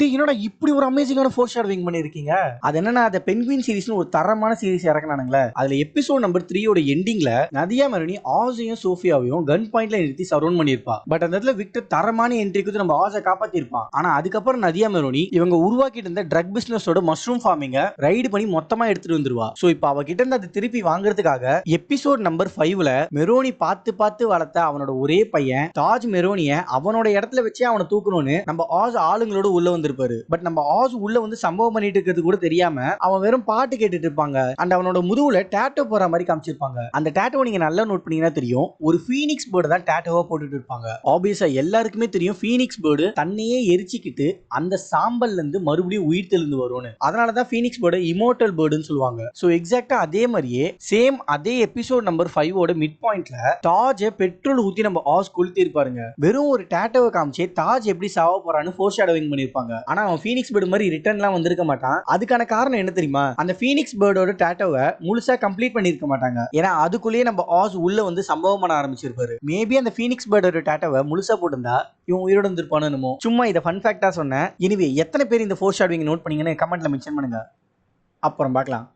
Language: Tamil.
டேய் என்னடா இப்படி ஒரு அமேசிங்கான ஃபோர் ஷேடோவிங் பண்ணிருக்கீங்க. அது என்னன்னா அந்த பென்குயின் சீரிஸ்னு ஒரு தரமான சீரிஸ் இறக்குனானுங்களே. அதுல எபிசோட் நம்பர் 3 ஓட எண்டிங்ல நதியா மெரோனி ஆஸையும் சோஃபியாவையும் கன் பாயிண்ட்ல நிறுத்தி சரவுண்ட் பண்ணிருப்பா. பட் அந்த இடத்துல விக்டர் தரமான என்ட்ரி கொடுத்து நம்ம ஆஸை காப்பாத்திருப்பான். ஆனா அதுக்கப்புறம் நதியா மெரோனி இவங்க உருவாக்கிட்டு இருந்த ட்ரக் பிசினஸோட மஷ்ரூம் ஃபார்மிங்க ரைடு பண்ணி மொத்தமா எடுத்துட்டு வந்துருவா. சோ இப்போ அவகிட்ட இருந்து அதை திருப்பி வாங்குறதுக்காக எபிசோட் நம்பர் 5ல மெரோனி பார்த்து வளர்த்த அவனோட ஒரே பையன் தாஜ் மெரோனிய அவனோட இடத்துல வச்சு அவனை தூக்கணும்னு நம்ம ஆஸ் ஆளுங்களோட உள்ள வந்து பட் நம்ம ஆஸ் உள்ள வந்து சம்பவம் பண்ணிட்டு இருக்கிறது கூட தெரியாம அவன் வெறும் பாட்டு கேட்டுட்டு இருப்பாங்க. அண்ட் அவனோட முதுகுல டேட்டோ போற மாதிரி காமிச்சிருப்பாங்க. அந்த டேட்டோ நீங்க நல்லா நோட் பண்ணீங்கன்னா தெரியும், ஒரு ஃபீனிக்ஸ் பேர்டு தான் டேட்டோவா போட்டுட்டு இருப்பாங்க. ஆப்வியஸா எல்லாருக்குமே தெரியும் ஃபீனிக்ஸ் பேர்டு தன்னையே எரிச்சிக்கிட்டு அந்த சாம்பல்ல இருந்து மறுபடியும் உயிர் தெளிந்து வரும்னு. அதனால தான் ஃபீனிக்ஸ் பேர்டு இமோர்டல் பேர்டுன்னு சொல்லுவாங்க. சோ எக்ஸாக்ட்டா அதே மாதிரியே சேம் அதே எபிசோட் நம்பர் 5 ஓட மிட் பாயிண்ட்ல தாஜ் பெட்ரோல் ஊத்தி நம்ம ஆஸ் கொளுத்தி இருப்பாருங்க. வெறும் ஒரு டேட்டோவை காமிச்சு தாஜ் எப்படி சாவ போறான்னு ஃபோர் ஷேடோவிங் பண்ணிருப்பாங்க. ஆனா அவன் ஃபீனிக்ஸ் பேர்டு மாதிரி ரிட்டர்ன்லாம் வந்திருக்க மாட்டான். அதுக்கான காரணம் என்ன தெரியுமா? அந்த ஃபீனிக்ஸ் பேர்டோட டேட்டோவை முழுசா கம்ப்ளீட் பண்ணிருக்க மாட்டாங்க. ஏன்னா அதுக்குள்ளேயே நம்ம ஆஸ் உள்ள வந்து சம்பவம் பண்ண ஆரம்பிச்சிருப்பாரு. மேபி அந்த ஃபீனிக்ஸ் பேர்டோட டேட்டோவை முழுசா போட்டிருந்தா இவன் உயிரோட இருந்திருப்பானோ. சும்மா இதை ஃபன் ஃபேக்டா சொன்னேன். எனிவே எத்தனை பேர் இந்த ஃபோர் ஷேடோவிங் நோட் பண்ணீங்கன்னு கமெண்ட்ல மென்ஷன் பண்ணுங்க. அப்புறம் பார்க்கலாம்.